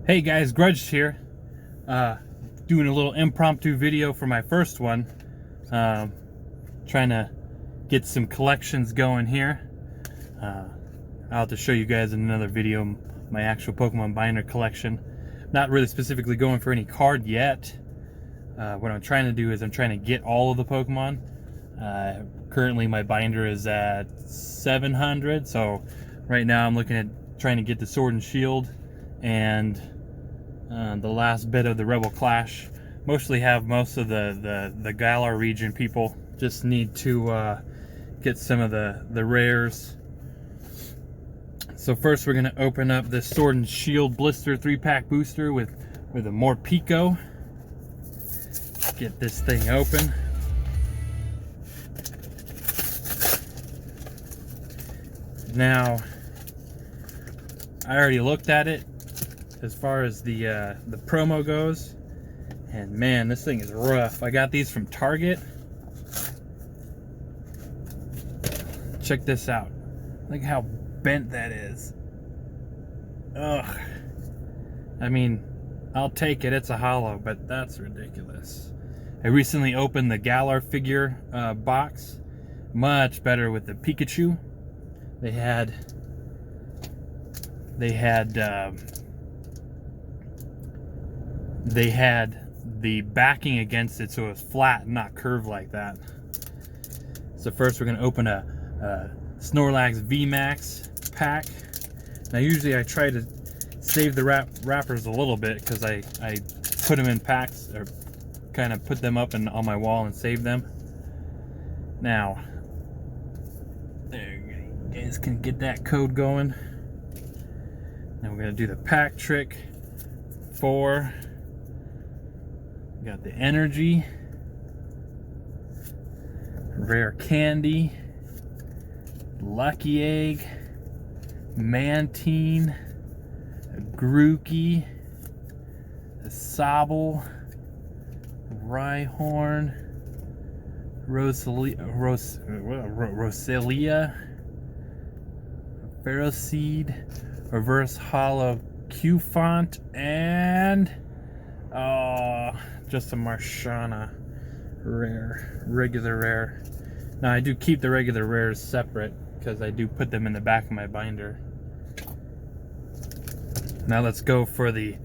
Hey guys, Grudged here. Doing a little impromptu video for my first one. Trying to get some collections going here. I'll have to show you guys in another video my actual Pokemon binder collection. Not really specifically going for any card yet. What I'm trying to do is I'm trying to get all of the Pokemon. Currently my binder is at 700, so right now I'm looking at trying to get the Sword and Shield and the last bit of the Rebel Clash. Mostly have most of the Galar region people. Just need to get some of the rares. So first we're gonna open up this Sword and Shield blister 3-pack booster with a Morpeko. Get this thing open. Now, I already looked at it as far as the promo goes, and man, this thing is rough. I got these from Target. Check this out. Look how bent that is. Ugh. I mean, I'll take it. It's a holo, but that's ridiculous. I recently opened the Galar figure box. Much better with the Pikachu. They had the backing against it, so it was flat and not curved like that. So first we're going to open a Snorlax VMAX pack. Now usually I try to save the wrappers a little bit because I put them in packs, or kind of put them up on my wall and save them. Now, there you guys can get that code going. Now we're going to do the pack trick. 4. Got the energy, rare candy, lucky egg, Mantine, a Grookey, a Sobble, Rhyhorn, Roselia, Ferroseed, reverse holo Q-Font, and just a Marshana rare, regular rare. Now I do keep the regular rares separate because I do put them in the back of my binder. Now let's go for the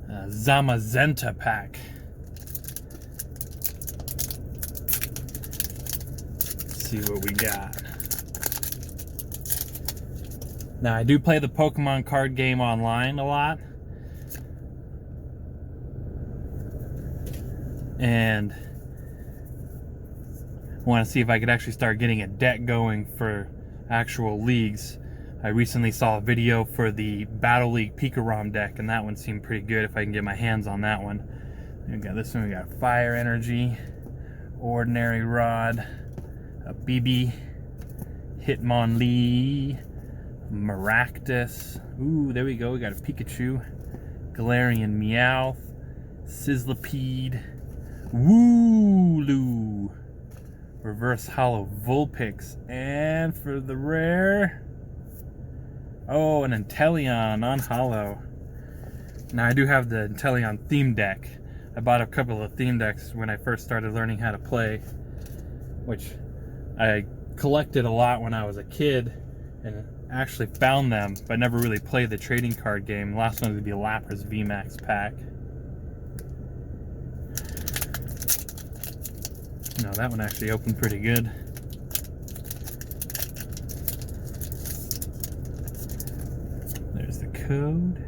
Zamazenta pack. Let's see what we got. Now I do play the Pokemon card game online a lot. And want to see if I could actually start getting a deck going for actual leagues. I recently saw a video for the Battle League Pikarom deck, and that one seemed pretty good if I can get my hands on that one. We got this one, we got Fire Energy, Ordinary Rod, a BB, Hitmonlee, Maractus. Ooh, there we go, we got a Pikachu, Galarian Meowth, Sizzlipede, Wooloo, reverse holo Vulpix, and for the rare, an Inteleon on holo. Now I do have the Inteleon theme deck. I bought a couple of theme decks when I first started learning how to play, which I collected a lot when I was a kid and actually found them, but never really played the trading card game. The last one would be Lapras VMAX pack. No, that one actually opened pretty good. There's the code.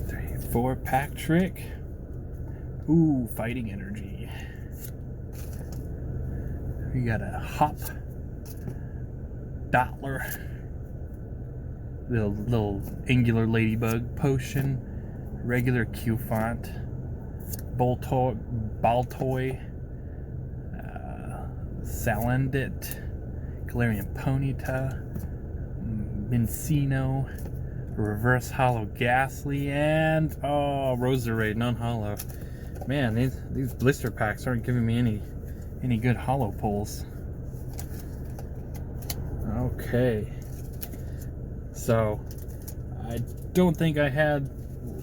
3, 4 pack trick. Ooh, Fighting Energy. We got a Hop, Dottler, little angular ladybug potion, regular Q-Font, Baltoy, Salandit, Galarian Ponyta, Mincino, reverse holo Ghastly, and Roserade non-holo. Man, these blister packs aren't giving me any good holo pulls. Okay, so I don't think I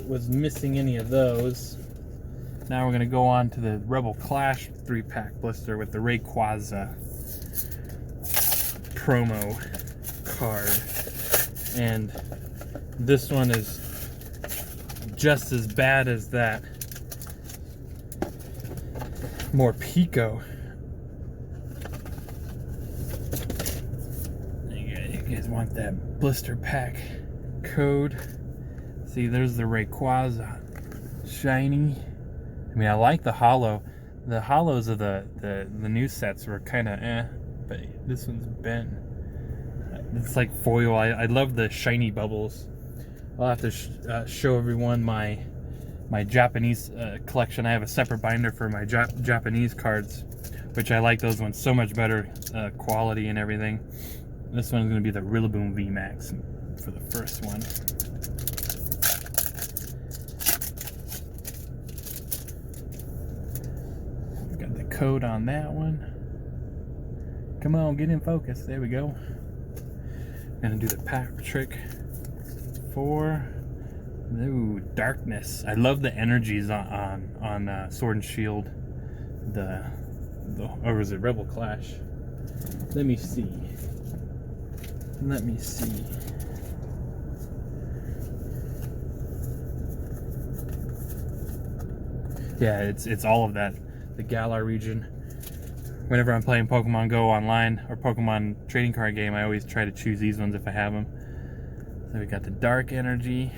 was missing any of those. Now we're gonna go on to the Rebel Clash 3-pack blister with the Rayquaza promo card. And this one is just as bad as that. More Pico. You guys want that blister pack code? See, there's the Rayquaza shiny. I mean, I like the hollow. The hollows of the new sets were kind of but this one's bent. It's like foil. I love the shiny bubbles. I'll have to show everyone my Japanese collection. I have a separate binder for my Japanese cards, which I like those ones so much better quality and everything. This one's going to be the Rillaboom VMAX for the first one. Got the code on that one. Come on, get in focus. There we go. Gonna do the pack trick for Darkness. I love the energies on Sword and Shield. Or was it Rebel Clash? Let me see. Yeah, it's all of that. The Galar region. Whenever I'm playing Pokemon Go online or Pokemon trading card game, I always try to choose these ones if I have them. So we got the Dark Energy.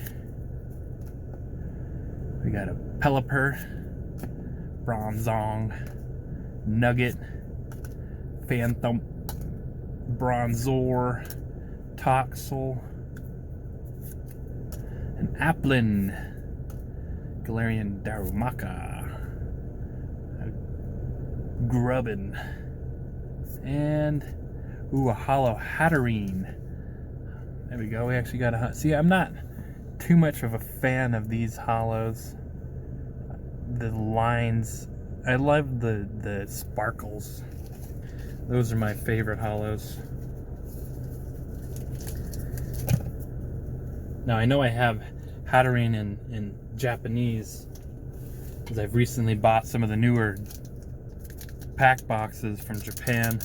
We got a Pelipper, Bronzong, Nugget, Phantom, Bronzor, Toxel, an Applin, Galarian Darumaka, Grubbin, and a hollow Hatterene. There we go. We actually got a... See, I'm not too much of a fan of these hollows. The lines, I love the sparkles. Those are my favorite hollows. Now I know I have Hatterene in Japanese because I've recently bought some of the newer pack boxes from Japan.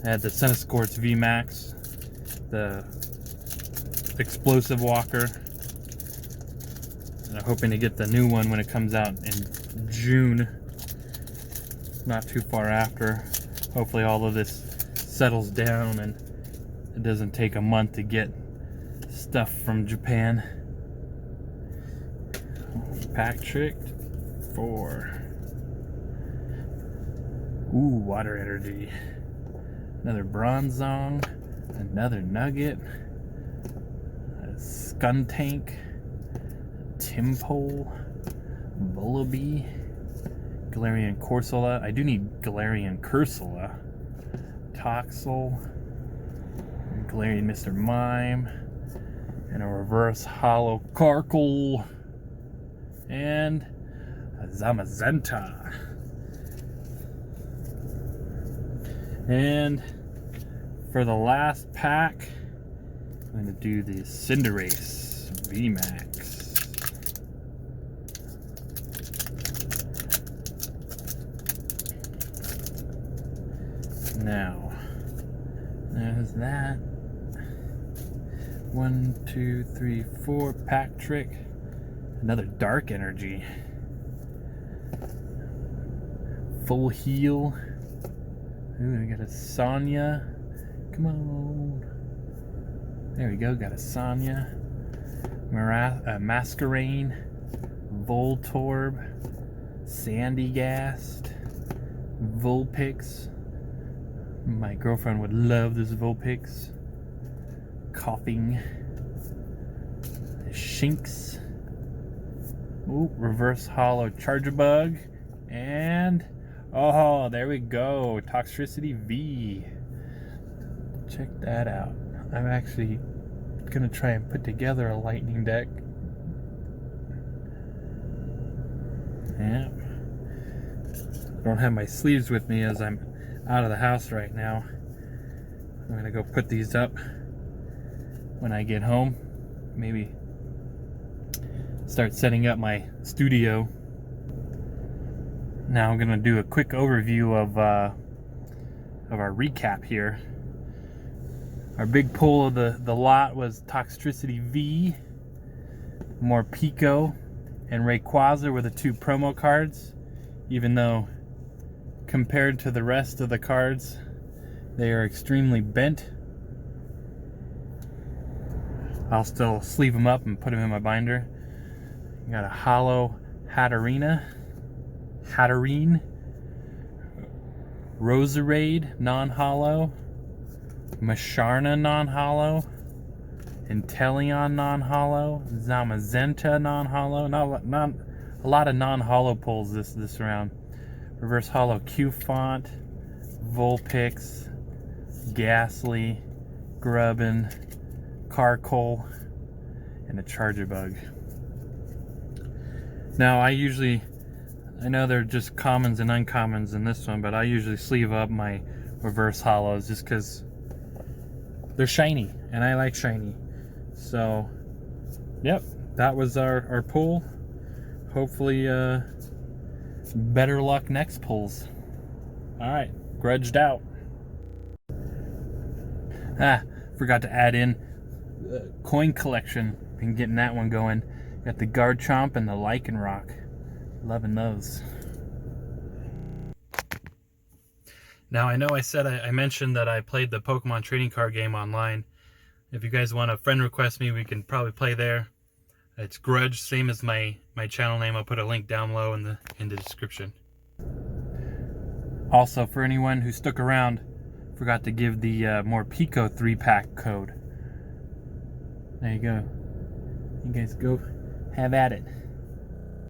I had the Centiskorts VMAX, the Explosive Walker, and I'm hoping to get the new one when it comes out in June, not too far after. Hopefully all of this settles down and it doesn't take a month to get stuff from Japan. Pack tricked for Water Energy, another Bronzong, another Nugget, a Skuntank, Timpole, Bullaby, Galarian Corsola. I do need Galarian Cursola, Toxel, Galarian Mr. Mime, and a reverse hollow Karkle, and a Zamazenta. And for the last pack, I'm going to do the Cinderace VMAX. Now, there's that. 1, 2, 3, 4 pack trick. Another Dark Energy. Full Heal. Ooh, I got a Sonya. Come on. There we go. Got a Sonya. Masquerain. Voltorb. Sandygast. Vulpix. My girlfriend would love this Vulpix. Coughing. Shinx. Ooh, reverse hollow Charjabug. And oh, there we go. Toxtricity V. Check that out. I'm actually gonna try and put together a lightning deck. Yeah. I don't have my sleeves with me as I'm out of the house right now. I'm gonna go put these up when I get home. Maybe start setting up my studio. Now I'm gonna do a quick overview of our recap here. Our big pull of the lot was Toxtricity V, more Pico, and Rayquaza were the 2 promo cards, even though compared to the rest of the cards they are extremely bent. I'll still sleeve them up and put them in my binder. You got a holo Hatterene, Roserade non-holo, Masharna non-holo, Inteleon non-holo, Zamazenta non-holo. Not a lot of non-holo pulls this round. Reverse holo Q-Font, Vulpix, Ghastly, Grubbin, Carkol, and a Charger Bug. Now I know they're just commons and uncommons in this one, but I usually sleeve up my reverse holos just because they're shiny and I like shiny. So yep, that was our pull. Hopefully better luck next pulls. Alright, Grudged out. Forgot to add in coin collection. Been getting that one going. Got the Garchomp and the Lycanroc. Loving those. Now I know I mentioned that I played the Pokemon trading card game online. If you guys want to friend request me, we can probably play there. It's Grudged, same as my channel name. I'll put a link down below in the description. Also, for anyone who stuck around, forgot to give the more Pico 3-pack code. There you go. You guys go have at it.